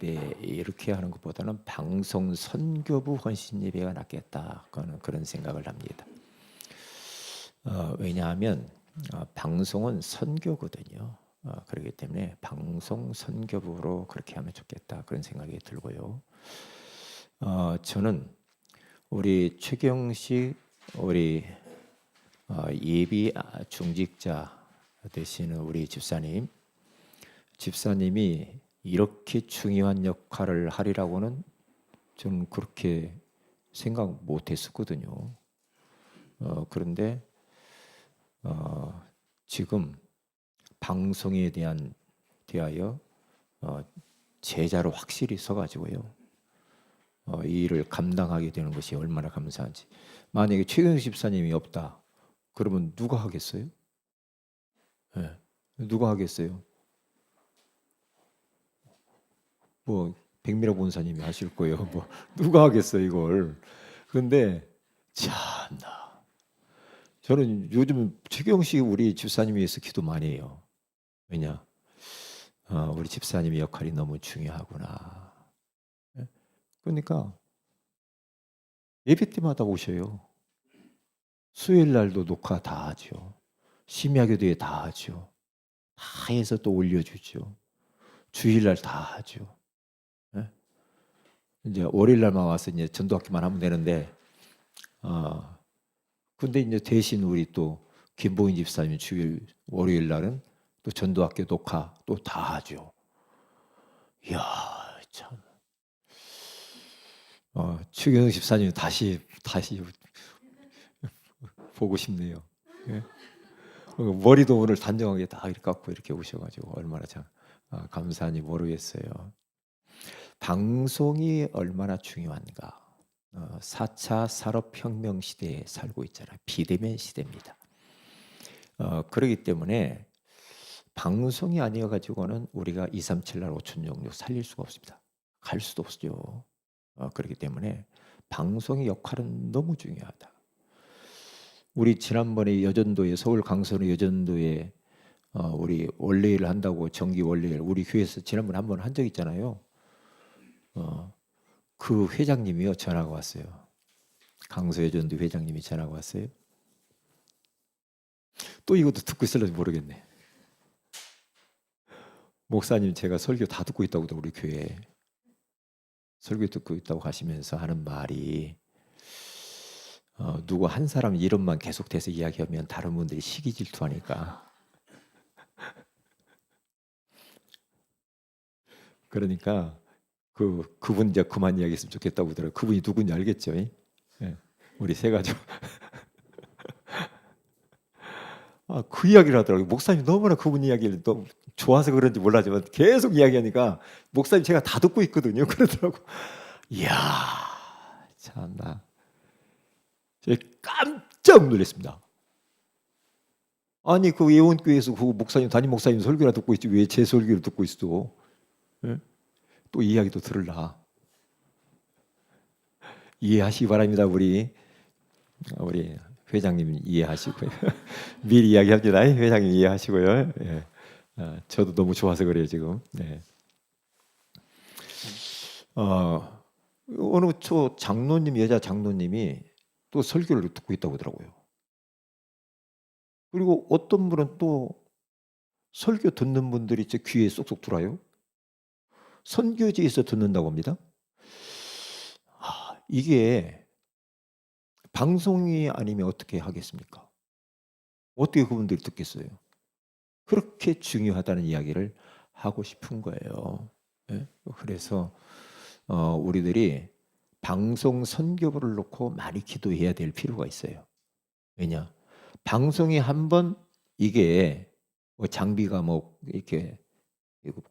예배 이렇게 하는 것보다는 방송 선교부 헌신 예배가 낫겠다. 그런 생각을 합니다. 왜냐하면 방송은 선교거든요. 그렇기 때문에 방송 선교부로 그렇게 하면 좋겠다. 그런 생각이 들고요. 저는 우리 최경식 우리 예비 중직자 되시는 우리 집사님이 이렇게 중요한 역할을 하리라고는 저는 그렇게 생각 못했었거든요. 그런데 지금 방송에 대하여 제자로 확실히 서가지고요. 이 일을 감당하게 되는 것이 얼마나 감사한지. 만약에 최경식 집사님이 없다, 그러면 누가 하겠어요? 네. 누가 하겠어요? 뭐 백미라 본사님이 하실 거예요. 뭐 누가 하겠어요 이걸. 그런데 참나, 저는 요즘 최경식 우리 집사님 위해서 기도 많이 해요. 왜냐? 우리 집사님의 역할이 너무 중요하구나. 예? 그러니까 예배 때마다 오셔요. 수요일 날도 녹화 다 하죠. 심야교도에 다 하죠. 다 해서 또 올려주죠. 주일날 다 하죠. 예? 이제 월요일날만 와서 이제 전도학기만 하면 되는데, 근데 이제 대신 우리 또 김보인 집사님 주일 월요일 날은 또 전도학교 녹화 또 다 하죠. 이야 참. 최경영 집사님 다시 보고 싶네요. 예? 머리도 오늘 단정하게 다 이렇게 깎고 이렇게 오셔가지고 얼마나 참 감사한지 모르겠어요. 방송이 얼마나 중요한가. 4차 산업혁명 시대에 살고 있잖아요. 비대면 시대입니다. 그렇기 때문에 방송이 아니어가지고는 우리가 237날 5천정도 살릴 수가 없습니다. 갈 수도 없죠. 그렇기 때문에 방송의 역할은 너무 중요하다. 우리 지난번에 여전도에 서울 강선우 여전도에 우리 원래일을 한다고 정기 원래일 우리 교회에서 지난번에 한 번 한 적 있잖아요. 그 회장님이요 전화가 왔어요. 강서 여전도 회장님이 전화가 왔어요. 또 이것도 듣고 있을지 모르겠네. 목사님 제가 설교 다 듣고 있다고 우리 교회 설교 듣고 있다고 하시면서 하는 말이 누구 한 사람 이름만 계속돼서 이야기하면 다른 분들이 시기 질투하니까 그러니까 그분 이제 그만 이야기했으면 좋겠다고 하더라고요. 그분이 누군지 알겠죠? 예. 우리 세 가족. 그 이야기를 하더라고요. 목사님 너무나 그분 이야기를 너무 좋아서 그런지 몰라지만 계속 이야기하니까 목사님 제가 다 듣고 있거든요. 그러더라고. 이야 참나. 제가 깜짝 놀랐습니다. 아니 그 예원교회에서 그 목사님 담임 목사님 설교나 듣고 있지 왜 제 설교를 듣고 있어? 예? 또 이야기도 들으라. 이해하시기 바랍니다. 우리 회장님 이해하시고요. 미리 이야기합니다. 회장님 이해하시고요. 예. 저도 너무 좋아서 그래요 지금. 네. 어느 장로님 여자 장로님이 또 설교를 듣고 있다고 하더라고요. 그리고 어떤 분은 또 설교 듣는 분들이 제 귀에 쏙쏙 들어요. 선교지에서 듣는다고 합니다. 이게 방송이 아니면 어떻게 하겠습니까? 어떻게 그분들이 듣겠어요? 그렇게 중요하다는 이야기를 하고 싶은 거예요. 예? 그래서 우리들이 방송 선교부를 놓고 많이 기도해야 될 필요가 있어요. 왜냐? 방송이 한번 이게 뭐 장비가 뭐 이렇게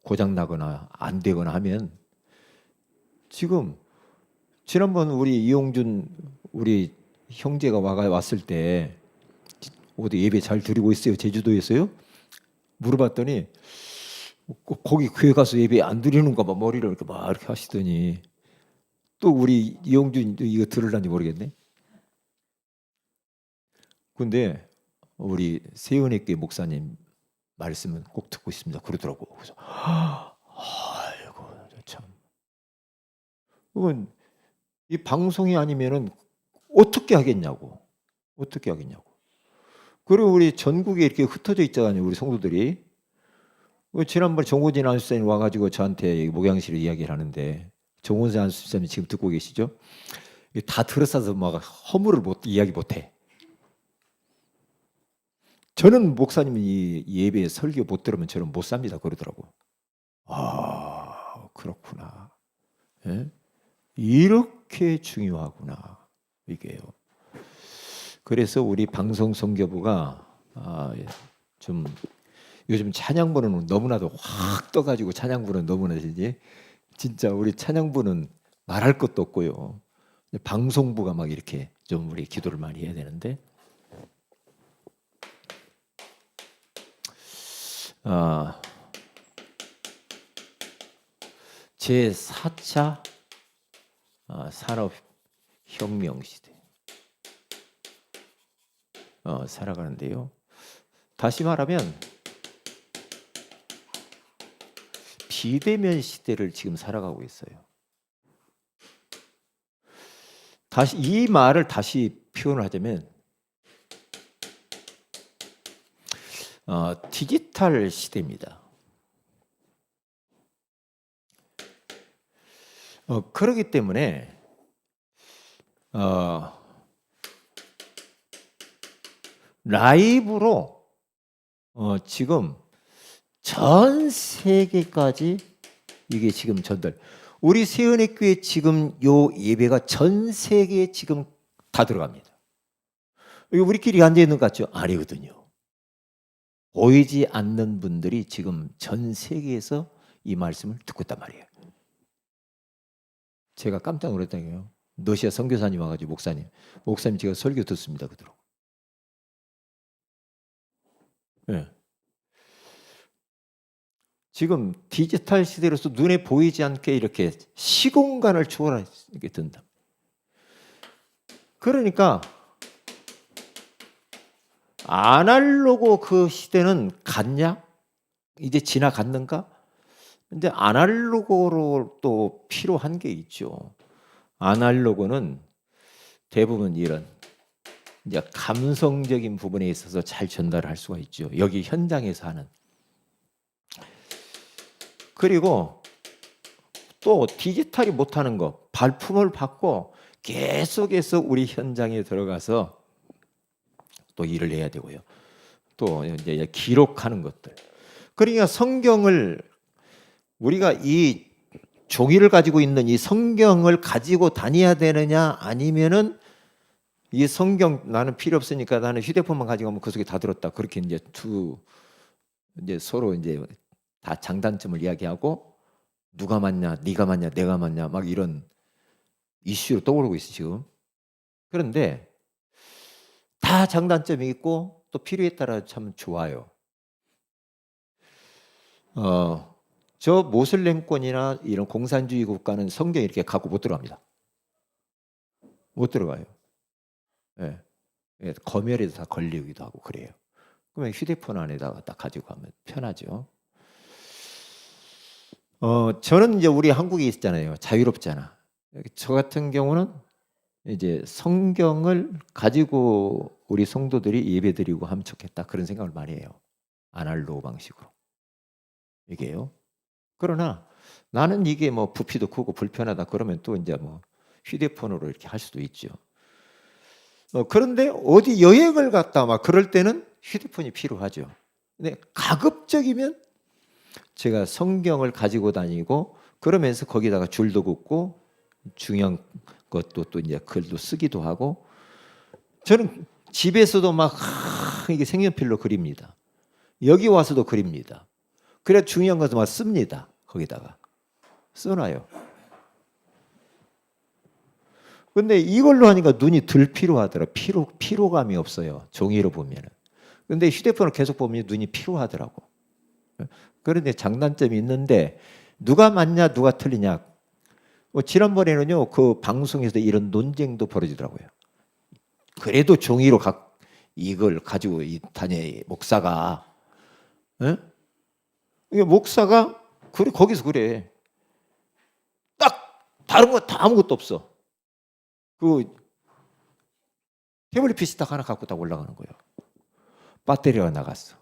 고장 나거나 안 되거나 하면 지금 지난번 우리 이용준 우리 형제가 왔을 때 어디 예배 잘 드리고 있어요? 제주도에서요? 물어봤더니 거기 교회 가서 예배 안 드리는가 봐 머리를 이렇게 막 이렇게 하시더니 또 우리 이용준 이거 들으려는지 모르겠네. 근데 우리 세은혜교회 목사님 말씀은 꼭 듣고 있습니다. 그러더라고. 그래서 아이고 참 그건 이 방송이 아니면은 어떻게 하겠냐고. 어떻게 하겠냐고. 그리고 우리 전국에 이렇게 흩어져 있잖아요, 우리 성도들이. 지난번에 정호진 안수사님 와가지고 저한테 목양실을 이야기를 하는데, 정호진 안수사님 지금 듣고 계시죠? 다 들어싸서 막 허물을 이야기 못해. 저는 목사님이 이 예배에 설교 못 들으면 저는 못 삽니다 그러더라고. 아, 그렇구나. 예? 이렇게 중요하구나 이게요. 그래서 우리 방송 선교부가 좀 요즘 찬양부는 너무나도 확 떠가지고 찬양부는 너무나지 진짜 우리 찬양부는 말할 것도 없고요. 방송부가 막 이렇게 좀 우리 기도를 많이 해야 되는데 제4차 산업혁명 시대 살아가는데요. 다시 말하면 비대면 시대를 지금 살아가고 있어요. 다시 이 말을 다시 표현을 하자면 디지털 시대입니다. 그렇기 때문에 라이브로 지금 전 세계까지 이게 지금 전달. 우리 세은의교회 지금 요 예배가 전 세계에 지금 다 들어갑니다. 이거 우리끼리 앉아 있는 것 같죠? 아니거든요. 보이지 않는 분들이 지금 전 세계에서 이 말씀을 듣고 있단 말이에요. 제가 깜짝 놀랐다니까요. 러시아 선교사님 와가지고 목사님 제가 설교 듣습니다 그러더라고. 네. 지금 디지털 시대로서 눈에 보이지 않게 이렇게 시공간을 초월하게 된다. 그러니까 아날로그 그 시대는 갔냐? 이제 지나갔는가? 근데 아날로그로 또 필요한 게 있죠. 아날로그는 대부분 이런 이제 감성적인 부분에 있어서 잘 전달할 수가 있죠. 여기 현장에서 하는. 그리고 또 디지털이 못하는 거 발품을 받고 계속해서 우리 현장에 들어가서 또 일을 해야 되고요. 또 이제 기록하는 것들. 그러니까 성경을 우리가 이 종이를 가지고 있는 이 성경을 가지고 다녀야 되느냐 아니면은 이 성경 나는 필요 없으니까 나는 휴대폰만 가지고 가면 그 속에 다 들었다. 그렇게 이제 서로 이제 다 장단점을 이야기하고 누가 맞냐, 네가 맞냐, 내가 맞냐 막 이런 이슈로 떠오르고 있어 지금. 그런데 다 장단점이 있고 또 필요에 따라 참 좋아요. 저 모슬렘권이나 이런 공산주의 국가는 성경 이렇게 갖고 못 들어갑니다. 못 들어가요. 예. 예, 검열에도 다 걸리기도 하고 그래요. 그러면 휴대폰 안에다가 딱 가지고 가면 편하죠. 저는 이제 우리 한국에 있잖아요. 자유롭잖아. 저 같은 경우는 이제 성경을 가지고 우리 성도들이 예배드리고 하면 좋겠다 그런 생각을 많이 해요. 아날로그 방식으로. 이게요. 그러나 나는 이게 뭐 부피도 크고 불편하다 그러면 또 이제 뭐 휴대폰으로 이렇게 할 수도 있죠. 그런데 어디 여행을 갔다 막 그럴 때는 휴대폰이 필요하죠. 근데 가급적이면 제가 성경을 가지고 다니고 그러면서 거기다가 줄도 긋고 중요한 것도 또 이제 글도 쓰기도 하고 저는 집에서도 막 이게 색연필로 그립니다. 여기 와서도 그립니다. 그래 중요한 것도 막 씁니다. 거기다가 써놔요. 근데 이걸로 하니까 눈이 덜 피로하더라. 피로감이 없어요. 종이로 보면은. 근데 휴대폰을 계속 보면 눈이 피로하더라고. 그런데 장단점이 있는데 누가 맞냐 누가 틀리냐. 지난번에는요 그 방송에서 이런 논쟁도 벌어지더라고요. 그래도 종이로 이걸 가지고 다녀 목사가, 에? 이게 목사가 그래 거기서 그래. 딱 다른 거 다 아무것도 없어. 그 태블릿 PC 딱 하나 갖고 딱 올라가는 거예요. 배터리가 나갔어.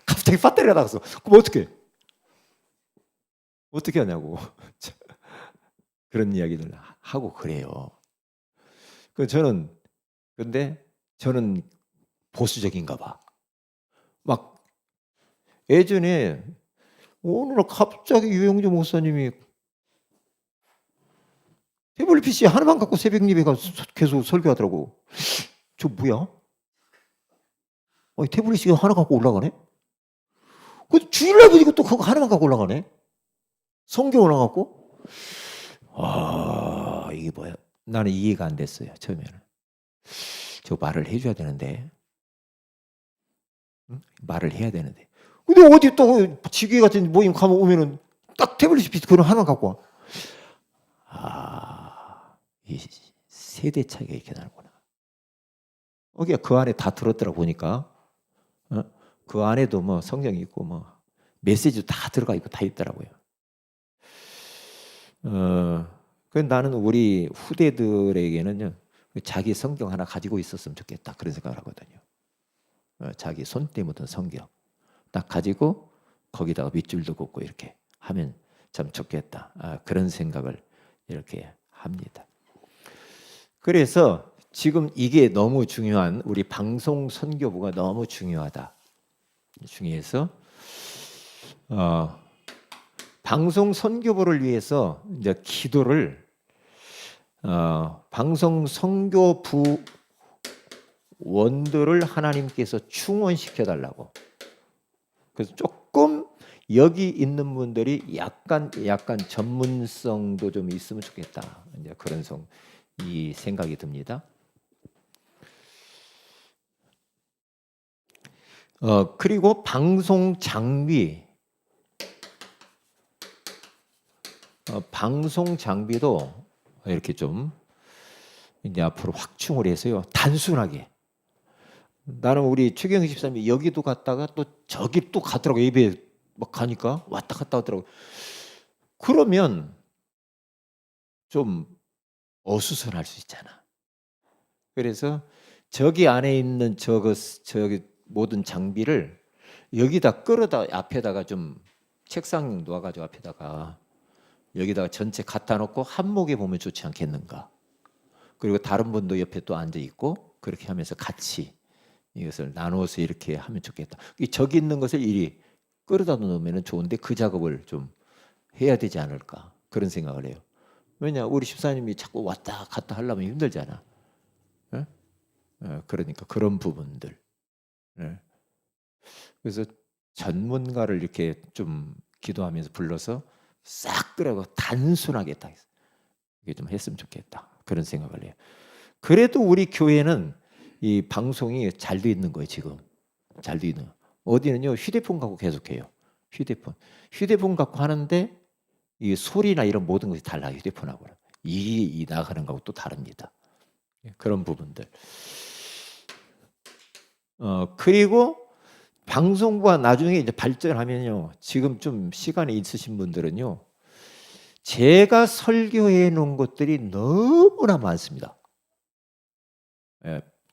갑자기 배터리가 나갔어. 그럼 어떻게 하냐고. 그런 이야기들 하고 그래요. 근데 저는 보수적인가 봐. 막 예전에 오늘 갑자기 유영주 목사님이 태블릿 PC 하나만 갖고 새벽 예배 가서 계속 설교하더라고. 저 뭐야? 태블릿 PC 하나 갖고 올라가네? 그 주일날 보니까 또 그거 하나만 갖고 올라가네? 성경 올라가고? 이게 뭐야? 나는 이해가 안 됐어요, 처음에는. 저 말을 해줘야 되는데. 응? 말을 해야 되는데. 근데 어디 또 지귀 같은 모임 가면 오면은 딱 태블릿 PC 그런 하나만 갖고 와. 이 세대 차이가 이렇게 나는구나. 그 안에 다 들었더라 보니까. 그 안에도 뭐 성경이 있고 뭐 메시지도 다 들어가 있고 다 있더라고요. 나는 우리 후대들에게는요, 자기 성경 하나 가지고 있었으면 좋겠다 그런 생각을 하거든요. 자기 손때 묻은 성경 딱 가지고 거기다가 밑줄도 긋고 이렇게 하면 참 좋겠다. 그런 생각을 이렇게 합니다. 그래서 지금 이게 너무 중요한, 우리 방송 선교부가 너무 중요하다. 중요해서 방송 선교부를 위해서 이제 기도를 방송 선교부 원들을 하나님께서 충원시켜 달라고. 그래서 조금 여기 있는 분들이 약간 전문성도 좀 있으면 좋겠다. 이제 그런 이 생각이 듭니다. 그리고 방송 장비, 방송 장비도 이렇게 좀 이제 앞으로 확충을 해서요, 단순하게. 나는 우리 최경희 집사님이 여기도 갔다가 또 저기 또 가더라고. 예배 막 가니까 왔다 갔다 하더라고. 그러면 좀 어수선할 수 있잖아. 그래서 저기 안에 있는 저기 모든 장비를 여기다 끌어다 앞에다가 좀 책상 놓아가지고 앞에다가 여기다가 전체 갖다 놓고 한목에 보면 좋지 않겠는가. 그리고 다른 분도 옆에 또 앉아 있고 그렇게 하면서 같이 이것을 나누어서 이렇게 하면 좋겠다. 저기 있는 것을 이리 끌어다 놓으면 좋은데 그 작업을 좀 해야 되지 않을까 그런 생각을 해요. 왜냐, 우리 집사님이 자꾸 왔다 갔다 하려면 힘들잖아. 그러니까 그런 부분들. 그래서 전문가를 이렇게 좀 기도하면서 불러서 싹 끌어고 단순하게 딱 이게 좀 했으면 좋겠다 그런 생각을 해요. 그래도 우리 교회는 이 방송이 잘 돼 있는 거예요. 지금 잘 돼 있는. 어디는요, 휴대폰 갖고 계속해요. 휴대폰 갖고 하는데 이 소리나 이런 모든 것이 달라요. 휴대폰하고 이 나가는 거하고 또 다릅니다. 그런 부분들. 그리고 방송부가 나중에 이제 발전하면요, 지금 좀 시간이 있으신 분들은요, 제가 설교해 놓은 것들이 너무나 많습니다.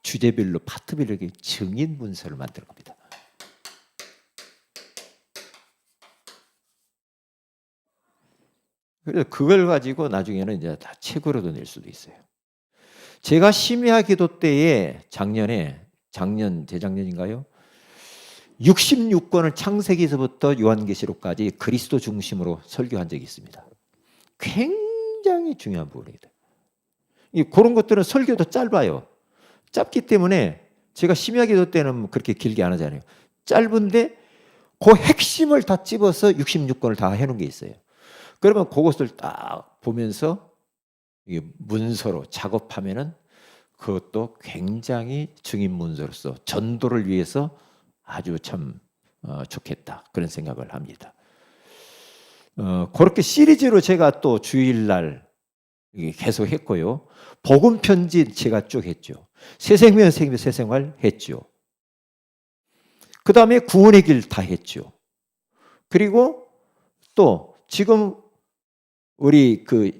주제별로 파트별로 이렇게 증인 문서를 만들 겁니다. 그래서 그걸 가지고 나중에는 이제 다 책으로도 낼 수도 있어요. 제가 심야 기도 때에 재작년인가요? 66권을 창세기에서부터 요한계시록까지 그리스도 중심으로 설교한 적이 있습니다. 굉장히 중요한 부분입니다. 그런 것들은 설교도 짧아요. 짧기 때문에 제가 심야 기도 때는 그렇게 길게 안 하잖아요. 짧은데 그 핵심을 다 집어서 66권을 다 해놓은 게 있어요. 그러면 그것을 딱 보면서 문서로 작업하면은 그것도 굉장히 증인 문서로서 전도를 위해서 아주 참 좋겠다 그런 생각을 합니다. 그렇게 시리즈로 제가 또 주일날 계속 했고요. 복음 편지 제가 쭉 했죠. 새생명 새생활 했죠. 그 다음에 구원의 길 다 했죠. 그리고 또 지금 우리 그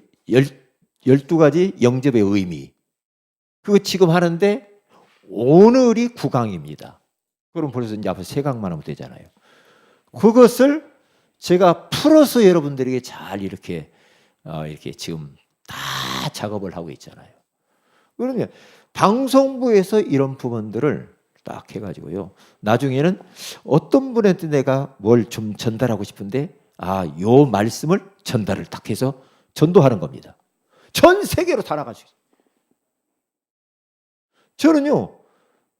12가지 영접의 의미. 그거 지금 하는데 오늘이 9강입니다. 그럼 벌써 이제 앞에 3강만 하면 되잖아요. 그것을 제가 풀어서 여러분들에게 잘 이렇게 지금 다 작업을 하고 있잖아요. 그러면 방송부에서 이런 부분들을 딱 해가지고요. 나중에는 어떤 분한테 내가 뭘 좀 전달하고 싶은데 요 말씀을 전달을 딱 해서 전도하는 겁니다. 전 세계로 다 나가시죠. 저는요,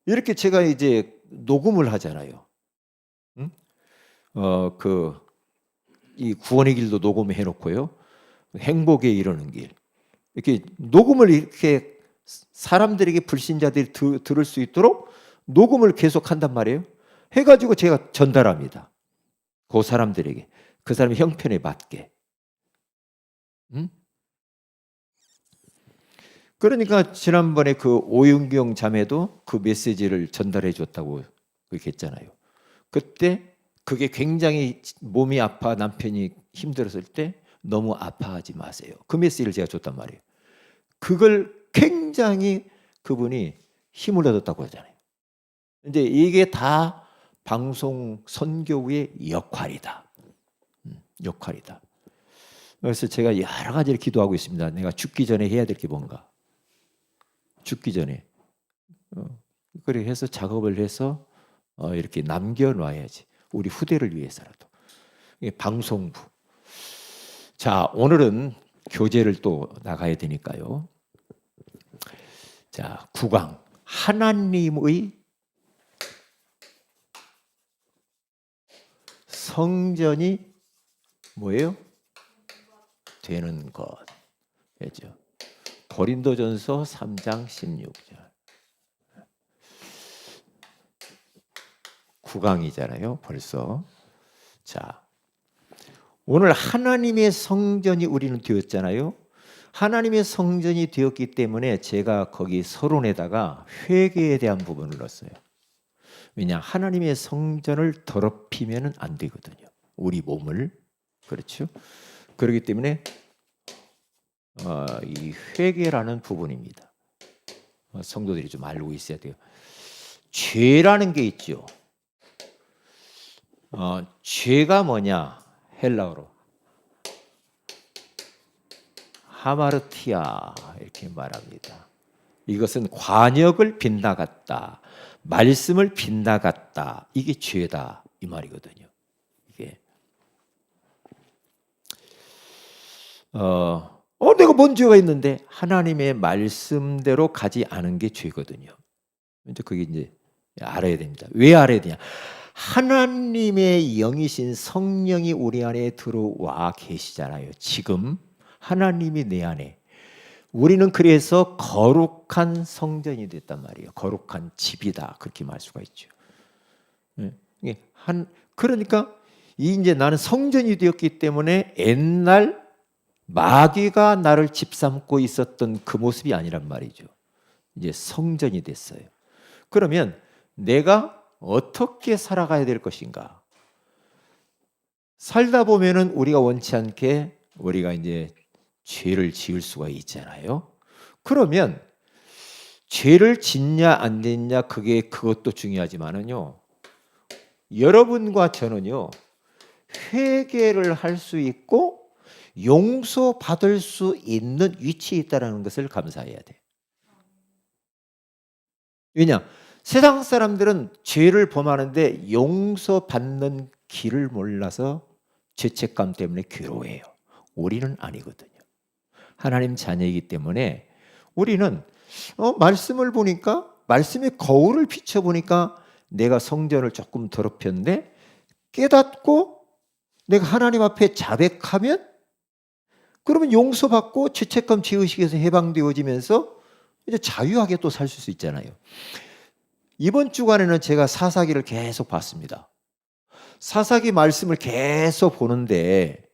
이렇게 제가 이제 녹음을 하잖아요. 응? 이 구원의 길도 녹음해 놓고요. 행복에 이르는 길. 이렇게 녹음을 이렇게 사람들에게 불신자들이 들을 수 있도록 녹음을 계속 한단 말이에요. 해가지고 제가 전달합니다. 그 사람들에게. 그 사람의 형편에 맞게. 응? 그러니까 지난번에 그 오윤경 자매도 그 메시지를 전달해 줬다고 그렇게 했잖아요. 그때 그게 굉장히 몸이 아파 남편이 힘들었을 때 너무 아파하지 마세요. 그 메시지를 제가 줬단 말이에요. 그걸 굉장히 그분이 힘을 얻었다고 하잖아요. 이제 이게 다 방송 선교의 역할이다. 역할이다. 그래서 제가 여러 가지를 기도하고 있습니다. 내가 죽기 전에 해야 될 게 뭔가. 죽기 전에. 그렇게 해서 작업을 해서 이렇게 남겨놔야지. 우리 후대를 위해서라도. 방송부. 자, 오늘은 교재를 또 나가야 되니까요. 자, 9강. 하나님의 성전이 뭐예요? 되는 것. 그죠? 고린도전서 3장 16절. 9강이잖아요, 벌써. 자, 오늘 하나님의 성전이 우리는 되었잖아요. 하나님의 성전이 되었기 때문에 제가 거기 서론에다가 회개에 대한 부분을 넣었어요. 왜냐, 하나님의 성전을 더럽히면 안 되거든요. 우리 몸을. 그렇죠? 그렇기 때문에 이 회개라는 부분입니다. 성도들이 좀 알고 있어야 돼요. 죄라는 게 있죠. 죄가 뭐냐? 헬라어로 하마르티아 이렇게 말합니다. 이것은 관역을 빗나갔다, 말씀을 빗나갔다. 이게 죄다 이 말이거든요. 이게 내가 뭔 죄가 있는데 하나님의 말씀대로 가지 않은 게 죄거든요. 이제 그게 이제 알아야 됩니다. 왜 알아야 되냐? 하나님의 영이신 성령이 우리 안에 들어와 계시잖아요. 지금 하나님이 내 안에. 우리는 그래서 거룩한 성전이 됐단 말이에요. 거룩한 집이다. 그렇게 말할 수가 있죠. 그러니까 이제 나는 성전이 되었기 때문에 옛날 마귀가 나를 집삼고 있었던 그 모습이 아니란 말이죠. 이제 성전이 됐어요. 그러면 내가 어떻게 살아가야 될 것인가? 살다 보면은 우리가 원치 않게 우리가 이제 죄를 지을 수가 있잖아요. 그러면 죄를 짓냐 안 짓냐 그것도 중요하지만은요. 여러분과 저는요. 회개를 할 수 있고 용서받을 수 있는 위치에 있다는 것을 감사해야 돼. 왜냐? 세상 사람들은 죄를 범하는데 용서받는 길을 몰라서 죄책감 때문에 괴로워해요. 우리는 아니거든요. 하나님 자녀이기 때문에 우리는 말씀을 보니까 말씀의 거울을 비춰보니까 내가 성전을 조금 더럽혔는데 깨닫고 내가 하나님 앞에 자백하면 그러면 용서받고 죄책감 죄의식에서 해방되어지면서 이제 자유하게 또 살 수 있잖아요. 이번 주간에는 제가 사사기를 계속 봤습니다. 사사기 말씀을 계속 보는데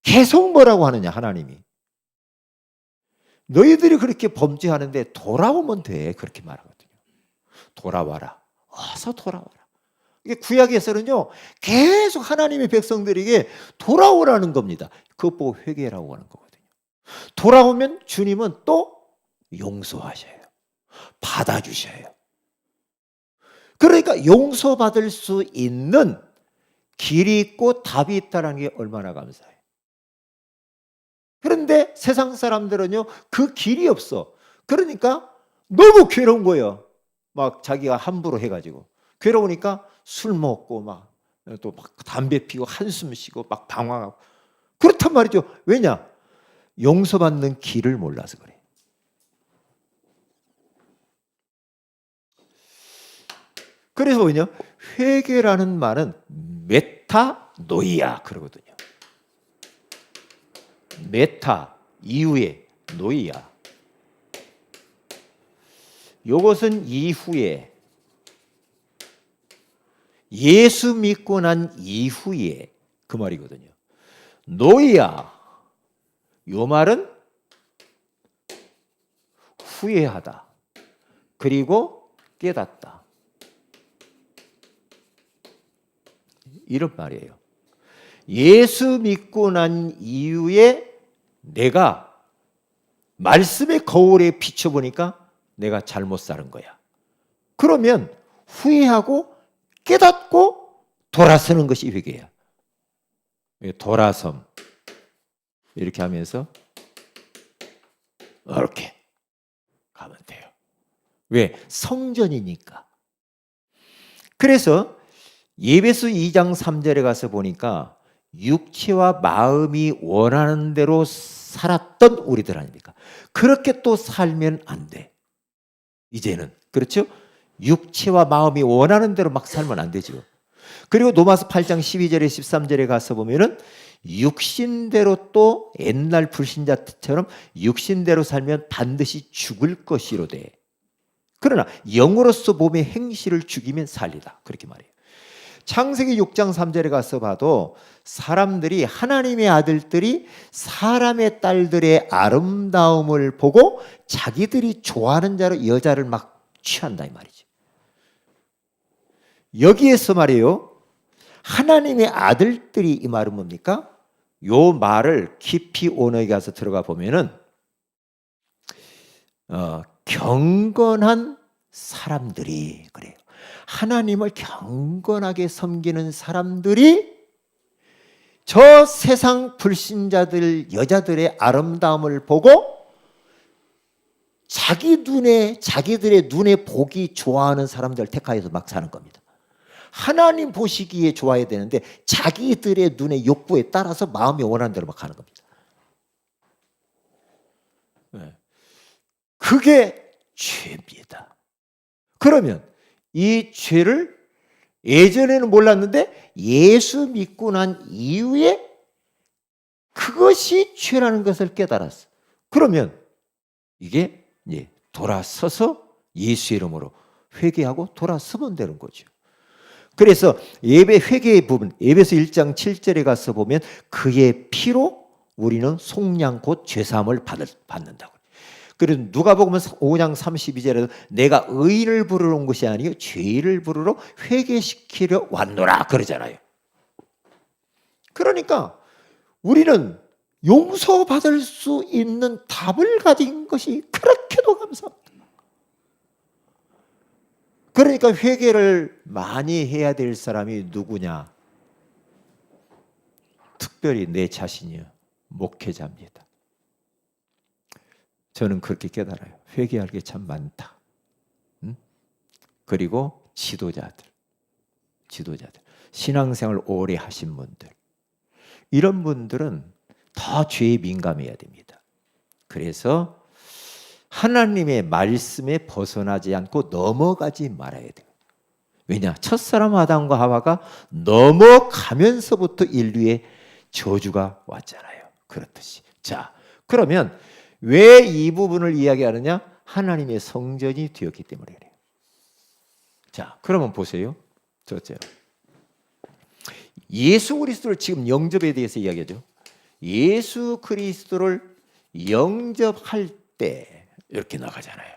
계속 뭐라고 하느냐 하나님이. 너희들이 그렇게 범죄하는데 돌아오면 돼. 그렇게 말하거든요. 돌아와라. 어서 돌아와라. 이게 구약에서는요 계속 하나님의 백성들에게 돌아오라는 겁니다. 그것 보고 회개라고 하는 거거든요. 돌아오면 주님은 또 용서하셔요. 받아주셔요. 그러니까 용서받을 수 있는 길이 있고 답이 있다는 게 얼마나 감사해요. 그런데 세상 사람들은요 그 길이 없어. 그러니까 너무 괴로운 거예요. 막 자기가 함부로 해가지고 괴로우니까 술 먹고 막 또 막 담배 피고 한숨 쉬고 막 방황하고 그렇단 말이죠. 왜냐? 용서받는 길을 몰라서 그래. 그래서 뭐냐? 회개라는 말은 메타노이아 그러거든요. 메타 이후에 노이아. 요것은 이후에 예수 믿고 난 이후에 그 말이거든요. 노이아 요 말은 후회하다. 그리고 깨닫다. 이런 말이에요. 예수 믿고 난 이후에 내가 말씀의 거울에 비춰보니까 내가 잘못 사는 거야. 그러면 후회하고 깨닫고 돌아서는 것이 회개야. 돌아섬. 이렇게 하면서 이렇게 가면 돼요. 왜? 성전이니까. 그래서 에베소 2장 3절에 가서 보니까 육체와 마음이 원하는 대로 살았던 우리들 아닙니까? 그렇게 또 살면 안 돼. 이제는. 그렇죠? 육체와 마음이 원하는 대로 막 살면 안 되죠. 그리고 로마서 8장 12절에 13절에 가서 보면은 육신대로 또 옛날 불신자처럼 육신대로 살면 반드시 죽을 것이로되 그러나 영으로서 몸의 행실을 죽이면 살리다. 그렇게 말해요. 창세기 6장 3절에 가서 봐도 사람들이 하나님의 아들들이 사람의 딸들의 아름다움을 보고 자기들이 좋아하는 자로 여자를 막 취한다 이 말이죠. 여기에서 말이에요. 하나님의 아들들이 이 말은 뭡니까? 요 말을 깊이 원어에 가서 들어가 보면은 경건한 사람들이 그래요. 하나님을 경건하게 섬기는 사람들이 저 세상 불신자들 여자들의 아름다움을 보고 자기들의 눈에 보기 좋아하는 사람들 택하여서 막 사는 겁니다. 하나님 보시기에 좋아야 되는데 자기들의 눈의 욕구에 따라서 마음이 원하는 대로 막 하는 겁니다. 그게 죄입니다. 그러면 이 죄를 예전에는 몰랐는데 예수 믿고 난 이후에 그것이 죄라는 것을 깨달았어. 그러면 이게 돌아서서 예수 이름으로 회개하고 돌아서면 되는 거죠. 그래서 예배 회개의 부분 에베소 1장 7절에 가서 보면 그의 피로 우리는 속량 곧 죄사함을 받는다고. 그래서 누가복음 5장 32절에도 내가 의인을 부르러 온 것이 아니요 죄를 부르러 회개시키려 왔노라 그러잖아요. 그러니까 우리는 용서받을 수 있는 답을 가진 것이 그렇게도 감사합니다. 그러니까 회개를 많이 해야 될 사람이 누구냐? 특별히 내 자신이요. 목회자입니다. 저는 그렇게 깨달아요. 회개할 게 참 많다. 그리고 지도자들. 신앙생활 오래 하신 분들. 이런 분들은 더 죄에 민감해야 됩니다. 그래서 하나님의 말씀에 벗어나지 않고 넘어가지 말아야 돼요. 왜냐? 첫사람 아담과 하와가 넘어가면서부터 인류의 저주가 왔잖아요. 그렇듯이. 자, 그러면 왜 이 부분을 이야기하느냐? 하나님의 성전이 되었기 때문에 그래요. 자, 그러면 보세요. 첫째로. 예수 그리스도를 지금 영접에 대해서 이야기하죠. 예수 그리스도를 영접할 때 이렇게 나가잖아요.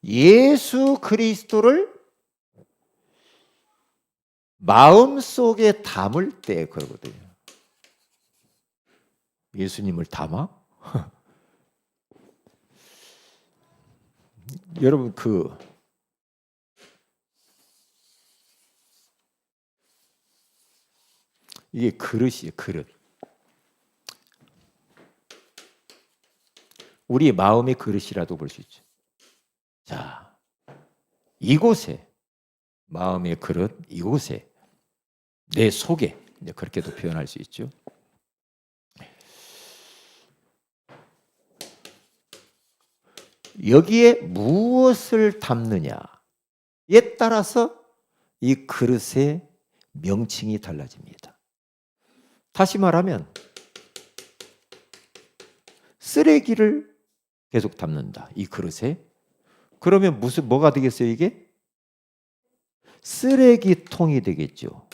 예수 그리스도를 마음속에 담을 때 그러거든요. 예수님을 담아? 여러분 이게 그릇이에요. 그릇. 우리 마음의 그릇이라도 볼 수 있죠. 자, 이곳에 마음의 그릇, 이곳에 내 속에 이제 그렇게도 표현할 수 있죠. 여기에 무엇을 담느냐에 따라서 이 그릇의 명칭이 달라집니다. 다시 말하면 쓰레기를 계속 담는다, 이 그릇에. 그러면 뭐가 되겠어요, 이게? 쓰레기통이 되겠죠.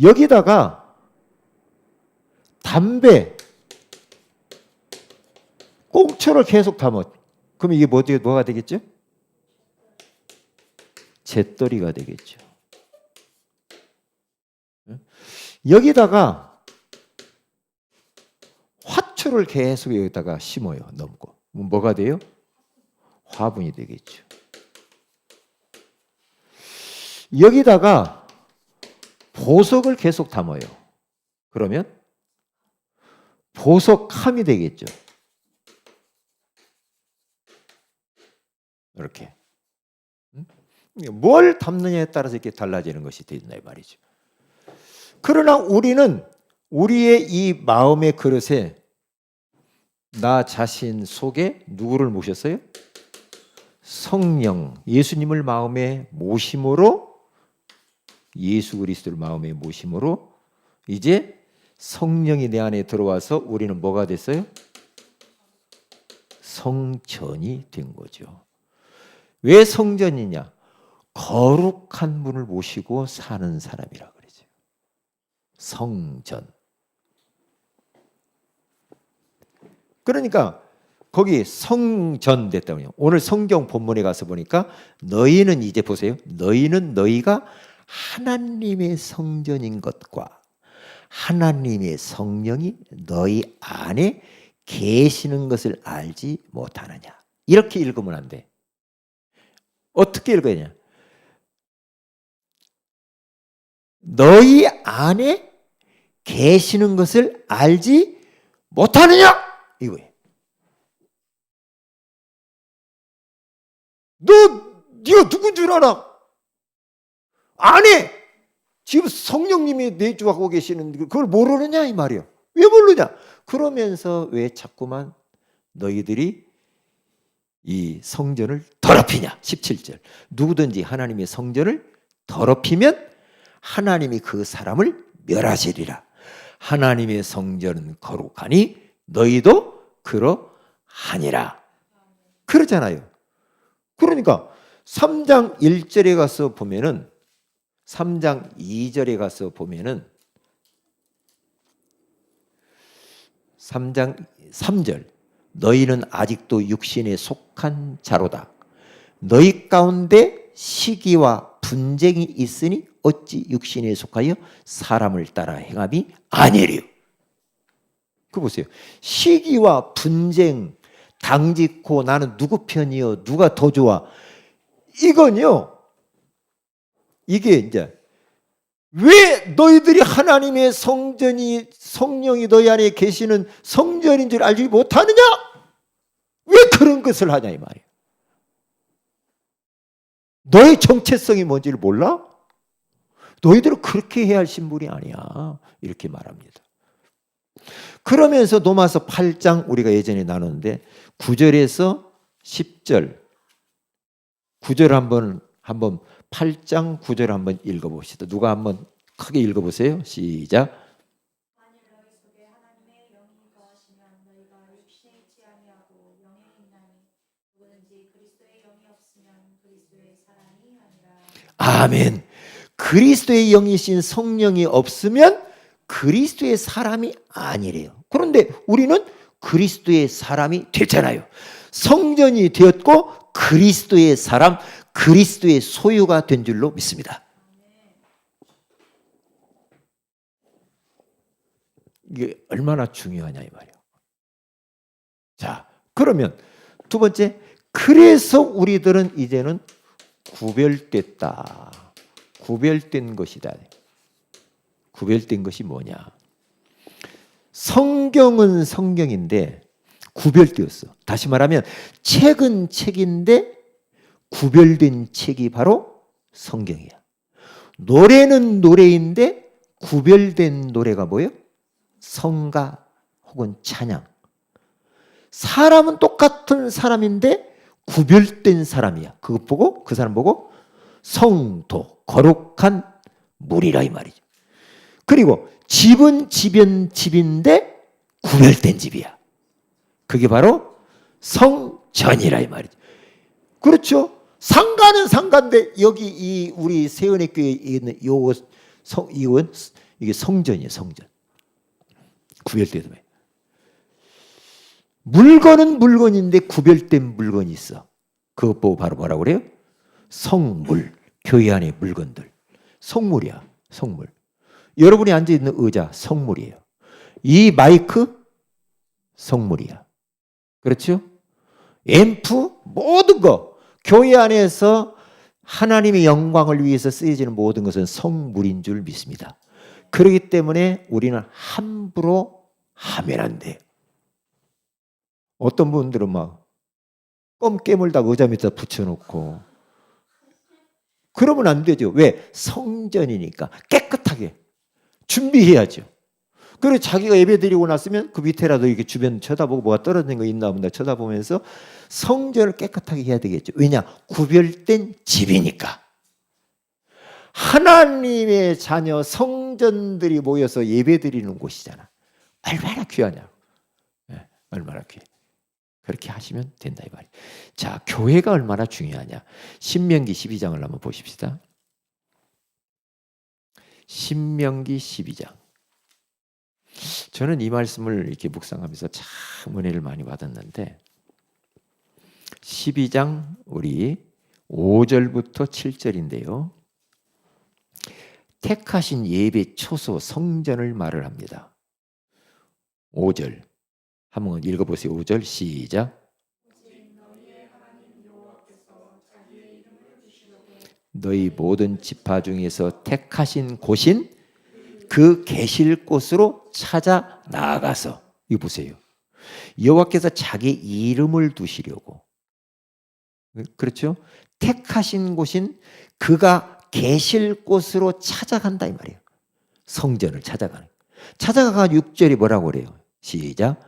여기다가 담배, 꽁초를 계속 담아. 그럼 이게 뭐가 되겠죠? 잿더리가 되겠죠. 여기다가 화초를 계속 여기다가 심어요. 넘고. 뭐가 돼요? 화분이 되겠죠. 여기다가 보석을 계속 담아요. 그러면 보석함이 되겠죠. 이렇게. 뭘 담느냐에 따라서 이렇게 달라지는 것이 된다 이 말이죠. 그러나 우리는 우리의 이 마음의 그릇에 나 자신 속에 누구를 모셨어요? 성령, 예수님을 마음에 모심으로, 예수 그리스도를 마음에 모심으로 이제 성령이 내 안에 들어와서 우리는 뭐가 됐어요? 성전이 된 거죠. 왜 성전이냐? 거룩한 분을 모시고 사는 사람이라 그러죠. 성전. 그러니까 거기 성전 됐다고요. 오늘 성경 본문에 가서 보니까 너희는, 이제 보세요. 너희가 하나님의 성전인 것과 하나님의 성령이 너희 안에 계시는 것을 알지 못하느냐. 이렇게 읽으면 안 돼. 어떻게 읽어야 되냐? 너희 안에 계시는 것을 알지 못하느냐? 이거예요. 네가 누군 줄 알아? 안에 지금 성령님이 내주하고 계시는 그걸 모르느냐 이 말이에요. 왜 모르냐? 그러면서 왜 자꾸만 너희들이 이 성전을 더럽히냐? 17절. 누구든지 하나님의 성전을 더럽히면 하나님이 그 사람을 멸하시리라. 하나님의 성전은 거룩하니 너희도 그러하니라. 그러잖아요. 그러니까 3장 1절에 가서 보면은, 3장 2절에 가서 보면은 3장 3절, 너희는 아직도 육신에 속한 자로다. 너희 가운데 시기와 분쟁이 있으니 어찌 육신에 속하여 사람을 따라 행함이 아니리요. 그 보세요. 시기와 분쟁, 당짓고 나는 누구 편이요, 누가 더 좋아, 이건요, 이게 이제 왜 너희들이 하나님의 성전이, 성령이 너희 안에 계시는 성전인 줄 알지 못하느냐? 왜 그런 것을 하냐 이 말이에요. 너의 정체성이 뭔지를 몰라? 너희들은 그렇게 해야 할 신분이 아니야. 이렇게 말합니다. 그러면서 로마서 8장 우리가 예전에 나눴는데 9절에서 10절, 9절 한번 8장 9절 한번 읽어봅시다. 누가 한번 크게 읽어보세요. 시작. 만일 너희 속에 하나님의 영이 거하시면 너희가 육신에 있지 아니하고 영에 있나니 누구든지 그리스도의 영이 없으면 그리스도의 사람이 아니라. 아멘. 그리스도의 영이신 성령이 없으면 그리스도의 사람이 아니래요. 그런데 우리는 그리스도의 사람이 됐잖아요. 성전이 되었고 그리스도의 사람, 그리스도의 소유가 된 줄로 믿습니다. 이게 얼마나 중요하냐 이 말이에요. 자, 그러면 두 번째, 그래서 우리들은 이제는 구별됐다. 구별된 것이다. 구별된 것이 뭐냐? 성경은 성경인데 구별되었어. 다시 말하면 책은 책인데 구별된 책이 바로 성경이야. 노래는 노래인데 구별된 노래가 뭐예요? 성가 혹은 찬양. 사람은 똑같은 사람인데 구별된 사람이야. 그것 보고, 그 사람 보고 성도, 거룩한 무리라 이 말이죠. 그리고 집은 집인데 구별된 집이야. 그게 바로 성전이라 이 말이죠. 그렇죠? 상가는 상가인데 여기 이 우리 세은의 교회에 있는 이건 이게 성전이에요, 성전. 구별되는 거예요. 물건은 물건인데 구별된 물건이 있어. 그것 보고 바로 뭐라고 그래요? 성물. 교회 안의 물건들. 성물이야, 성물. 여러분이 앉아있는 의자, 성물이에요. 이 마이크, 성물이야. 그렇죠? 앰프, 모든 거. 교회 안에서 하나님의 영광을 위해서 쓰여지는 모든 것은 성물인 줄 믿습니다. 그렇기 때문에 우리는 함부로 하면 안 돼요. 어떤 분들은 막 껌 깨물다 의자 밑에 붙여놓고 그러면 안 되죠. 왜? 성전이니까 깨끗하게 준비해야죠. 그리고 자기가 예배 드리고 났으면 그 밑에라도 이렇게 주변 쳐다보고 뭐가 떨어진 거 있나 없나 쳐다보면서 성전을 깨끗하게 해야 되겠죠. 왜냐? 구별된 집이니까. 하나님의 자녀 성전들이 모여서 예배 드리는 곳이잖아. 얼마나 귀하냐. 네, 얼마나 귀해. 그렇게 하시면 된다 이 말이에요. 자, 교회가 얼마나 중요하냐. 신명기 12장을 한번 보십시다. 신명기 12장. 저는 이 말씀을 이렇게 묵상하면서 참 은혜를 많이 받았는데 12장 우리 5절부터 7절인데요. 택하신 예배 초소 성전을 말을 합니다. 5절 한번 읽어보세요. 5절 시작. 너희 모든 지파 중에서 택하신 곳인 그 계실 곳으로 찾아 나아가서 이거 보세요. 여호와께서 자기 이름을 두시려고 그렇죠? 택하신 곳인 그가 계실 곳으로 찾아간다 이 말이에요. 성전을 찾아가는. 찾아가가 6절이 뭐라고 그래요? 시작.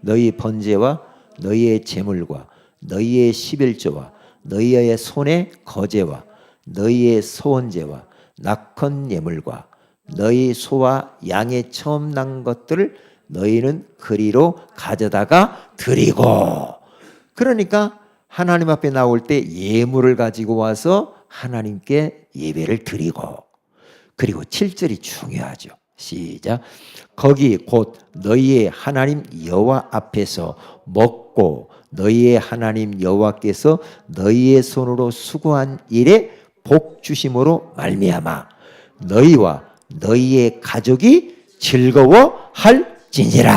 너희 번제와 너희의 제물과 너희의 11조와 너희의 손의 거제와 너희의 소원제와 낙헌 예물과 너희 소와 양의 처음 난 것들을 너희는 그리로 가져다가 드리고. 그러니까 하나님 앞에 나올 때 예물을 가지고 와서 하나님께 예배를 드리고. 그리고 7절이 중요하죠. 시작. 거기 곧 너희의 하나님 여호와 앞에서 먹고 너희의 하나님 여호와께서 너희의 손으로 수고한 일에 복 주심으로 말미암아 너희와 너희의 가족이 즐거워할지니라.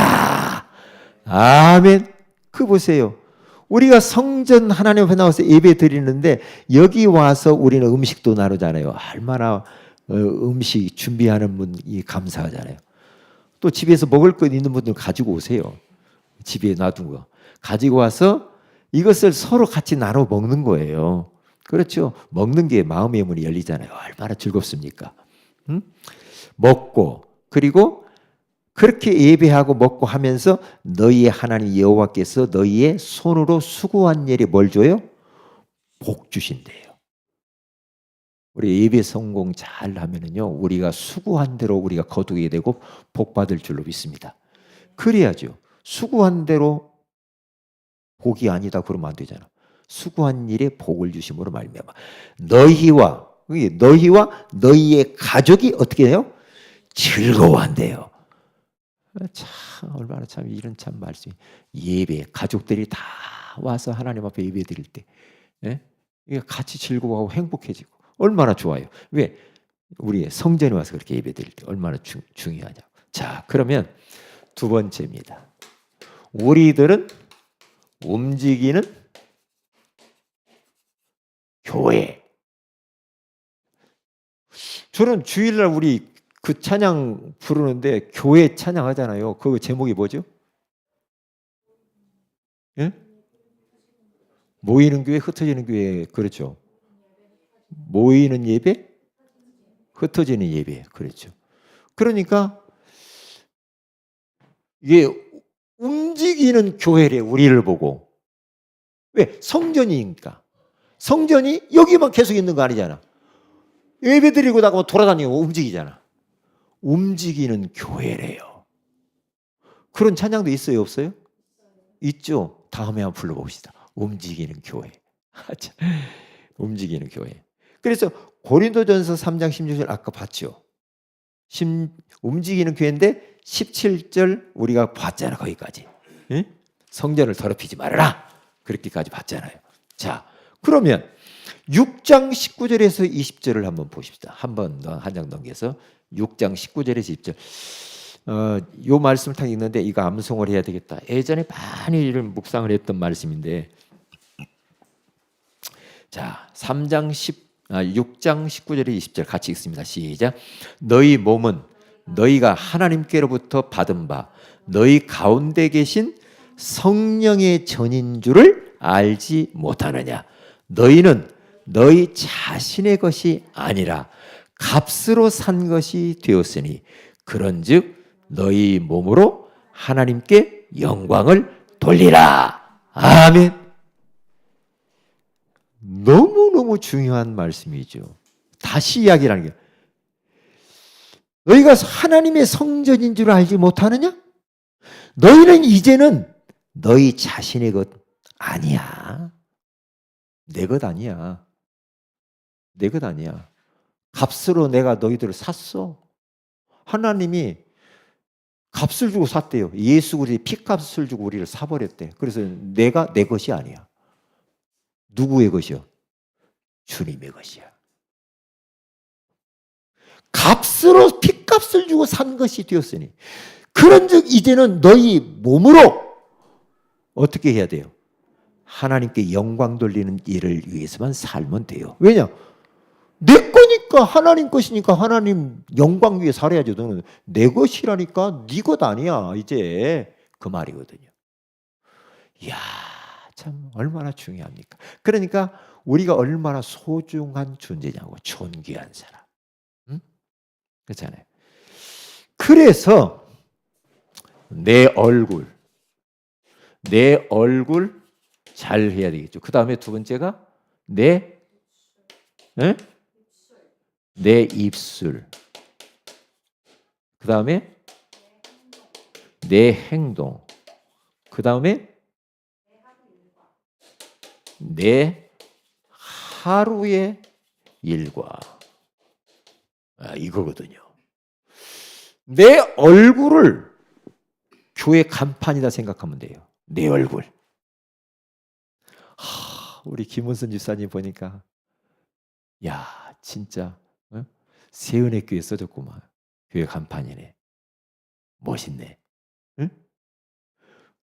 아멘. 그 보세요. 우리가 성전 하나님 앞에 나와서 예배 드리는데 여기 와서 우리는 음식도 나누잖아요. 얼마나 음식 준비하는 분이 감사하잖아요. 또 집에서 먹을 것 있는 분들 가지고 오세요. 집에 놔둔 거 가지고 와서 이것을 서로 같이 나눠 먹는 거예요. 그렇죠? 먹는 게 마음의 문이 열리잖아요. 얼마나 즐겁습니까? 응? 먹고 그리고 그렇게 예배하고 먹고 하면서 너희의 하나님 여호와께서 너희의 손으로 수고한 일에 뭘 줘요? 복 주신대요. 우리 예배 성공 잘 하면은요, 우리가 수고한 대로 우리가 거두게 되고 복 받을 줄로 믿습니다. 그래야죠. 수고한 대로 복이 아니다 그러면 안 되잖아. 수고한 일에 복을 주심으로 말미암아 너희와 너희의 가족이 어떻게 해요? 즐거워한대요. 참 얼마나 참 이런 참 말씀이 예배 가족들이 다 와서 하나님 앞에 예배드릴 때, 예? 이게 같이 즐거워하고 행복해지고 얼마나 좋아요. 왜? 우리 성전에 와서 그렇게 예배드릴 때 얼마나 중요하냐. 자, 그러면 두 번째입니다. 우리들은 움직이는 교회. 저는 주일날 우리 그 찬양 부르는데 교회 찬양하잖아요. 그 제목이 뭐죠? 예? 모이는 교회, 흩어지는 교회. 그렇죠. 모이는 예배, 흩어지는 예배. 그렇죠. 그러니까 이게 움직이는 교회래, 우리를 보고. 왜? 성전이니까. 성전이 여기만 계속 있는 거 아니잖아. 예배 드리고 나가면 돌아다니고 움직이잖아. 움직이는 교회래요. 그런 찬양도 있어요, 없어요? 있죠. 다음에 한번 불러봅시다. 움직이는 교회. 움직이는 교회. 그래서 고린도전서 3장 16절 아까 봤죠. 움직이는 교회인데 17절 우리가 봤잖아, 거기까지. 응? 성전을 더럽히지 말아라. 그렇게까지 봤잖아요. 자, 그러면 6장 19절에서 20절을 한번 보십시다. 한 장 넘겨서 6장 19절에서 20절. 요 말씀을 딱 읽는데 이거 암송을 해야 되겠다. 예전에 많이 이런 묵상을 했던 말씀인데, 자, 6장 19절에 20절 같이 읽습니다. 시작. 너희 몸은 너희가 하나님께로부터 받은 바 너희 가운데 계신 성령의 전인 줄을 알지 못하느냐. 너희는 너희 자신의 것이 아니라 값으로 산 것이 되었으니 그런즉 너희 몸으로 하나님께 영광을 돌리라. 아멘. 너무너무 중요한 말씀이죠. 다시 이야기라는 게, 너희가 하나님의 성전인 줄 알지 못하느냐? 너희는 이제는 너희 자신의 것 아니야. 내 것 아니야. 내 것 아니야. 값으로 내가 너희들을 샀어. 하나님이 값을 주고 샀대요. 예수 그리스도의 피값을 주고 우리를 사버렸대. 그래서 내가 내 것이 아니야. 누구의 것이요? 주님의 것이야. 값으로 피값을 주고 산 것이 되었으니 그런즉 이제는 너희 몸으로 어떻게 해야 돼요? 하나님께 영광 돌리는 일을 위해서만 살면 돼요. 왜냐? 내 거니까, 하나님 것이니까 하나님 영광 위해 살아야지. 너는 내 것이라니까 네 것 아니야. 이제 그 말이거든요. 이야, 참 얼마나 중요합니까? 그러니까 우리가 얼마나 소중한 존재냐고, 존귀한 사람. 응? 그렇잖아요. 그래서 내 얼굴 잘 해야 되겠죠. 그 다음에 두 번째가 내 입술. 그 다음에 내 행동. 그 다음에 내 하루의 일과. 이거거든요. 내 얼굴을 교회 간판이다 생각하면 돼요. 내 얼굴. 우리 김은선 집사님 보니까, 야, 진짜 세은의 교회 써줬구만. 교회 간판이네. 멋있네. 응?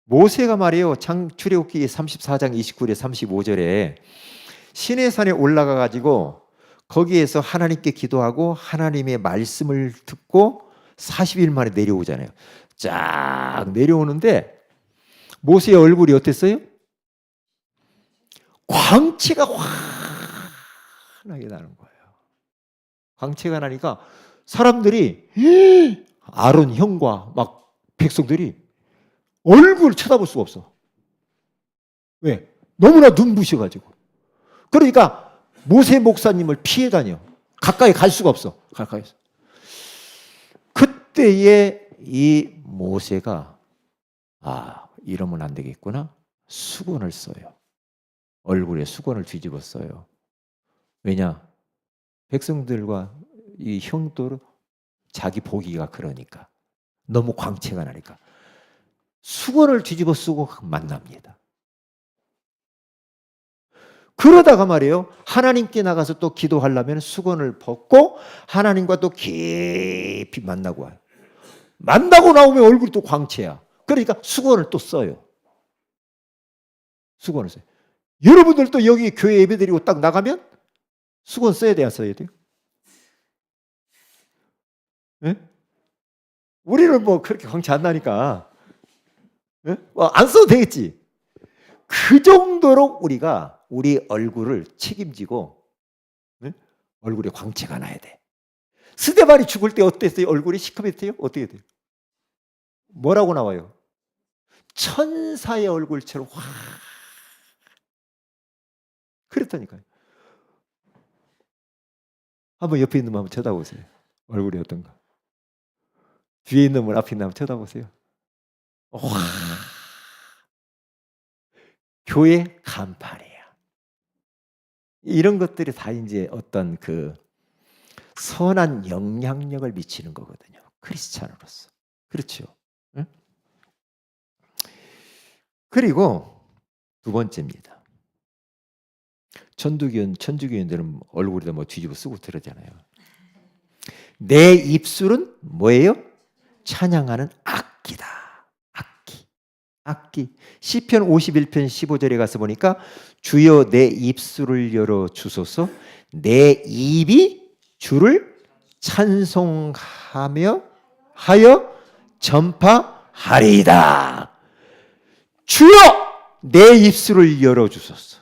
모세가 말이에요. 출애굽기 34장 29절 35절에 시내산에 올라가 가지고 거기에서 하나님께 기도하고 하나님의 말씀을 듣고 40일 만에 내려오잖아요. 쫙 내려오는데 모세의 얼굴이 어땠어요? 광채가 환하게 나는 거예요. 광채가 나니까 사람들이, 아론 형과 막 백성들이 얼굴을 쳐다볼 수가 없어. 왜? 너무나 눈부셔가지고. 그러니까 모세 목사님을 피해 다녀. 가까이 갈 수가 없어. 가까이서. 그때에 이 모세가, 이러면 안 되겠구나. 수건을 써요. 얼굴에 수건을 뒤집어 써요. 왜냐? 백성들과 이 형들 자기 보기가 그러니까. 너무 광채가 나니까. 수건을 뒤집어 쓰고 만납니다. 그러다가 말이에요. 하나님께 나가서 또 기도하려면 수건을 벗고 하나님과 또 깊이 만나고 와요. 만나고 나오면 얼굴이 또 광채야. 그러니까 수건을 또 써요. 수건을 써요. 여러분들도 여기 교회 예배 드리고 딱 나가면 수건 써야 돼야 써야 돼요? 네? 우리는 뭐 그렇게 광채 안 나니까 네? 안 써도 되겠지. 그 정도로 우리가 우리 얼굴을 책임지고 네? 얼굴에 광채가 나야 돼. 스데반이 죽을 때 어땠어요? 얼굴이 시커멓대요? 어떻게 돼요? 뭐라고 나와요? 천사의 얼굴처럼 확 그랬다니까요. 한번 옆에 있는 분 한번 쳐다보세요. 얼굴이 어떤가? 뒤에 있는 분 앞에 있는 분 한번 쳐다보세요. 와, 교회 간판이야. 이런 것들이 다 이제 어떤 그 선한 영향력을 미치는 거거든요. 크리스찬으로서. 그렇죠. 응? 그리고 두 번째입니다. 천주교인들은 얼굴에다 뭐 뒤집어 쓰고 그러잖아요. 내 입술은 뭐예요? 찬양하는 악기다. 악기. 시편 51편 15절에 가서 보니까 주여 내 입술을 열어 주소서 내 입이 주를 찬송하며 하여 전파하리이다. 주여 내 입술을 열어 주소서.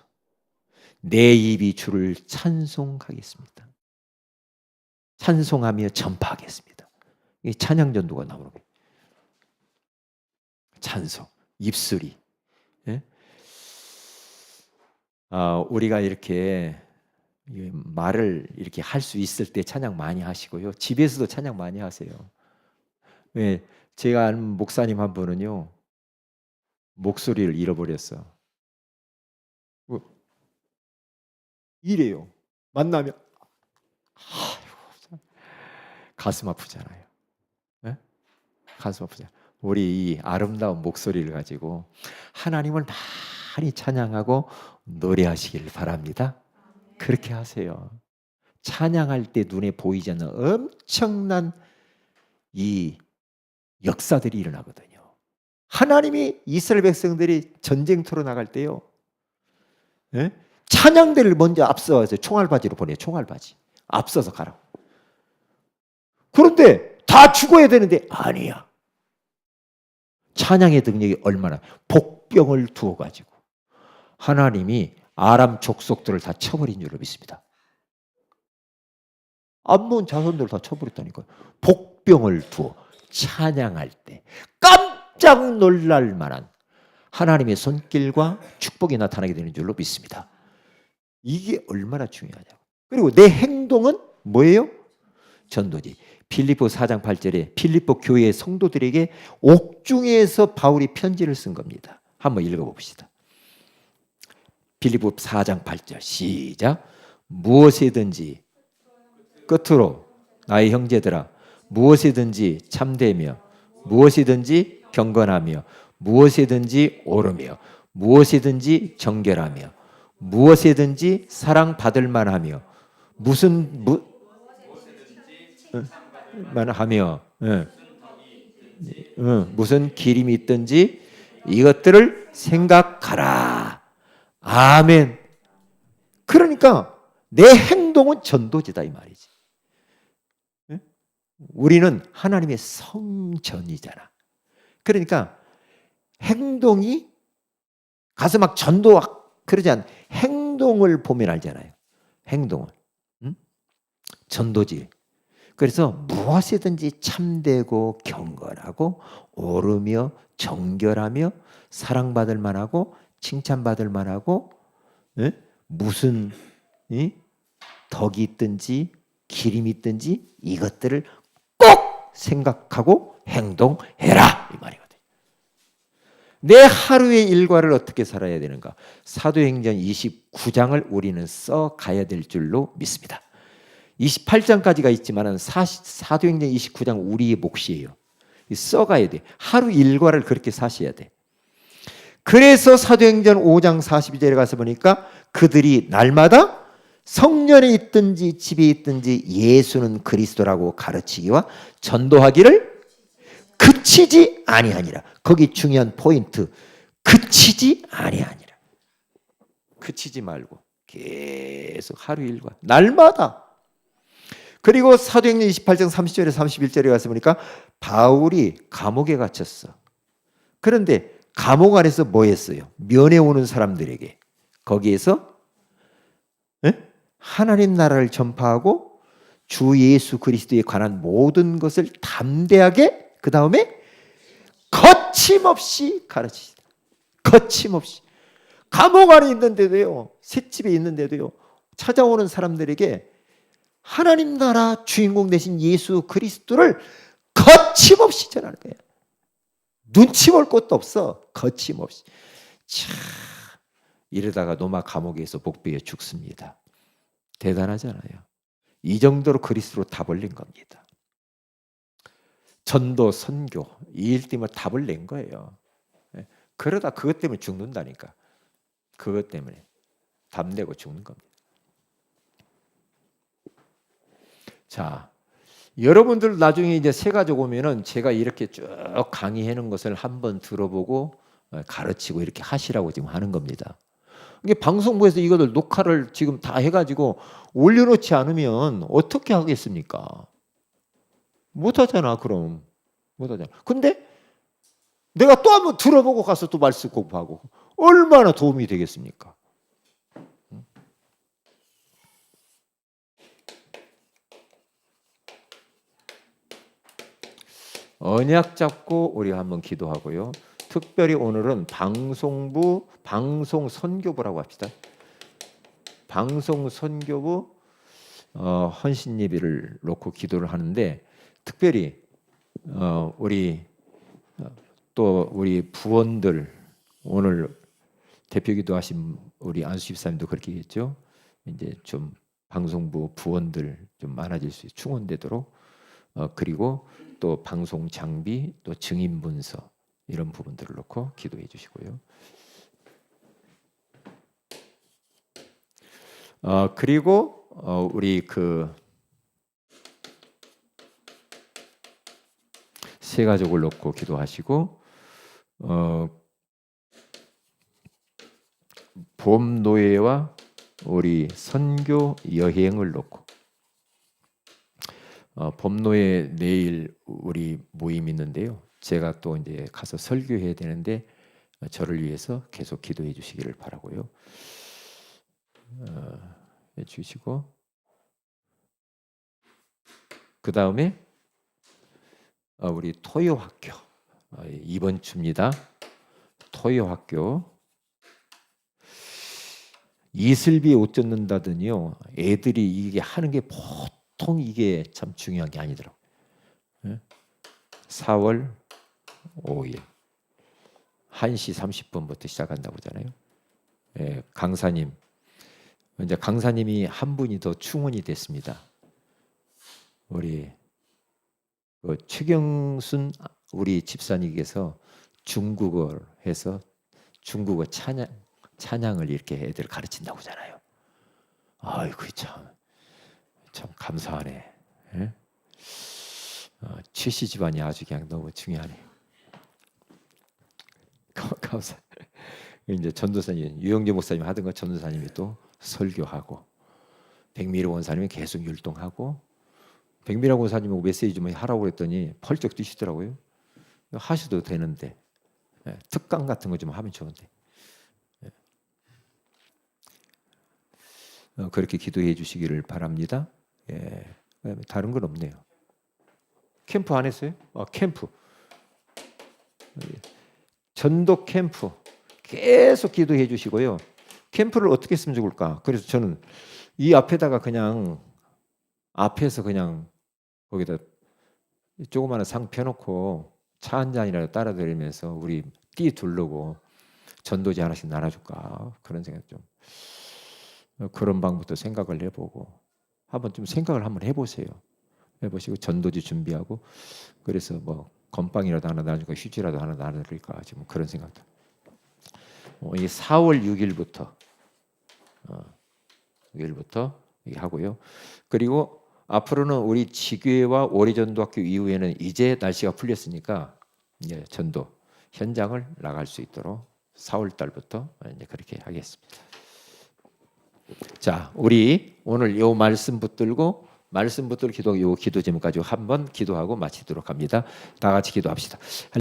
내 입이 주를 찬송하겠습니다. 찬송하며 전파하겠습니다. 이 찬양 전도가 나오는 거예요. 찬송, 입술이. 예? 우리가 이렇게 말을 이렇게 할 수 있을 때 찬양 많이 하시고요. 집에서도 찬양 많이 하세요. 예, 제가 아는 목사님 한 분은요, 목소리를 잃어버렸어. 이래요. 만나면 가슴 아프잖아요. 네? 가슴 아프잖아요. 우리 이 아름다운 목소리를 가지고 하나님을 많이 찬양하고 노래하시길 바랍니다. 그렇게 하세요. 찬양할 때 눈에 보이지 않는 엄청난 이 역사들이 일어나거든요. 하나님이 이스라엘 백성들이 전쟁터로 나갈 때요, 네? 찬양대를 먼저 앞서서 총알바지로 보내요. 총알바지. 앞서서 가라고. 그런데 다 죽어야 되는데 아니야. 찬양의 능력이 얼마나, 복병을 두어가지고 하나님이 아람 족속들을 다 쳐버린 줄로 믿습니다. 암몬 자손들을 다 쳐버렸다니까요. 복병을 두어 찬양할 때 깜짝 놀랄 만한 하나님의 손길과 축복이 나타나게 되는 줄로 믿습니다. 이게 얼마나 중요하냐고. 그리고 내 행동은 뭐예요? 전도지. 빌립보 4장 8절에 빌립보 교회의 성도들에게 옥중에서 바울이 편지를 쓴 겁니다. 한번 읽어봅시다. 빌립보 4장 8절 시작. 무엇이든지 끝으로 나의 형제들아 무엇이든지 참되며 무엇이든지 경건하며 무엇이든지 옳으며 무엇이든지 정결하며 무엇이든지 사랑받을 만하며 무슨 기림이 있든지 이것들을 생각하라. 아멘. 그러니까 내 행동은 전도지다 이 말이지. 우리는 하나님의 성전이잖아. 그러니까 행동이 가서 막 전도 그러지 않아. 행동을 보면 알잖아요. 행동을. 전도지. 그래서 무엇이든지 참되고 경건하고 옳으며 정결하며 사랑받을 만하고 칭찬받을 만하고 무슨 덕이 있든지 기림이 있든지 이것들을 꼭 생각하고 행동해라 이 말이거든요. 내 하루의 일과를 어떻게 살아야 되는가? 사도행전 29장을 우리는 써가야 될 줄로 믿습니다. 28장까지가 있지만 사도행전 29장 우리의 몫이에요. 써가야 돼. 하루 일과를 그렇게 사셔야 돼. 그래서 사도행전 5장 42절에 가서 보니까 그들이 날마다 성전에 있든지 집에 있든지 예수는 그리스도라고 가르치기와 전도하기를 그치지 아니하니라. 거기 중요한 포인트. 그치지 아니하니라. 그치지 말고 계속 하루 일과 날마다. 그리고 사도행전 28장 30절에 31절에 가서 보니까 바울이 감옥에 갇혔어. 그런데 감옥 안에서 뭐 했어요? 면회 오는 사람들에게 거기에서 하나님 나라를 전파하고 주 예수 그리스도에 관한 모든 것을 담대하게 그 다음에 거침없이 가르치시다. 거침없이. 감옥 안에 있는데도요, 셋집에 있는데도요, 찾아오는 사람들에게 하나님 나라 주인공 되신 예수 그리스도를 거침없이 전하는 거예요. 눈치 볼 것도 없어. 거침없이. 참, 이러다가 노마 감옥에서 복부에 죽습니다. 대단하잖아요. 이 정도로 그리스도로 다 벌린 겁니다. 전도, 선교 이 일 때문에 답을 낸 거예요. 그러다 그것 때문에 죽는다니까. 그것 때문에 답 내고 죽는 겁니다. 자, 여러분들 나중에 이제 새 가족 오면은 제가 이렇게 쭉 강의해 놓은 것을 한번 들어보고 가르치고 이렇게 하시라고 지금 하는 겁니다. 이게 방송부에서 이것을 녹화를 지금 다 해가지고 올려놓지 않으면 어떻게 하겠습니까? 못하잖아. 그럼 못하잖아. 근데 내가 또 한번 들어보고 가서 또 말씀 공부하고 얼마나 도움이 되겠습니까? 언약 잡고 우리 한번 기도하고요. 특별히 오늘은 방송부 방송 선교부라고 합시다. 방송 선교부 헌신 예배를 놓고 기도를 하는데 특별히 우리 또 우리 부원들 오늘 대표기도 하신 우리 안수 집사님도 그렇게 했죠. 이제 좀 방송부 부원들 좀 많아질 수 있게 충원되도록 그리고 또 방송 장비 또 증인 문서 이런 부분들을 놓고 기도해 주시고요. 그리고 우리 그 세 가족을 놓고 기도하시고 봄 노예와 우리 선교 여행을 놓고 봄 노예 내일 우리 모임 있는데요. 제가 또 이제 가서 설교해야 되는데 저를 위해서 계속 기도해 주시기를 바라고요. 해주시고 그 다음에 우리 토요학교 이번 주입니다. 토요학교 이슬비 옷 젖는다더니요. 애들이 이게 하는 게 보통 이게 참 중요한 게 아니더라고요. 4월 5일 1시 30분부터 시작한다고 하잖아요. 강사님 이제 강사님이 한 분이 더 충원이 됐습니다. 우리 최경순 우리 집사님께서 중국어를 해서 중국어 찬양을 이렇게 애들 가르친다고 하잖아요. 아이고 참 감사하네. 최씨 집안이 아주 그냥 너무 중요하네. 감사. 이제 전도사님 유영재 목사님 하던 거 전도사님이 또 설교하고 백미로 원사님이 계속 율동하고 백미라 원사님은 메시지 좀 하라고 그랬더니 펄쩍 뛰시더라고요. 하셔도 되는데 특강 같은 거 좀 하면 좋은데 그렇게 기도해 주시기를 바랍니다. 다른 건 없네요. 캠프 안 했어요? 캠프 전도 캠프 계속 기도해 주시고요. 캠프를 어떻게 했으면 좋을까? 그래서 저는 이 앞에다가 그냥 앞에서 그냥 거기다 조그마한 상 펴놓고 차 한 잔이라도 따라드리면서 우리 띠 두르고 전도지 하나씩 나눠줄까 그런 생각 좀 그런 방법도 생각을 해보고 한번 좀 생각을 한번 해보세요. 해보시고 전도지 준비하고 그래서 뭐 건빵이라도 하나 나눠줄까 휴지라도 하나 나눠드릴까 지금 그런 생각도. 이 4월 6일부터 6일부터 하고요. 그리고 앞으로는 우리 지교회와 오리전도학교 이후에는 이제 날씨가 풀렸으니까 이제 전도 현장을 나갈 수 있도록 4월 달부터 이제 그렇게 하겠습니다. 자, 우리 오늘 요 말씀 붙들고 기도 요 기도 제목 가지고 한번 기도하고 마치도록 합니다. 다 같이 기도합시다.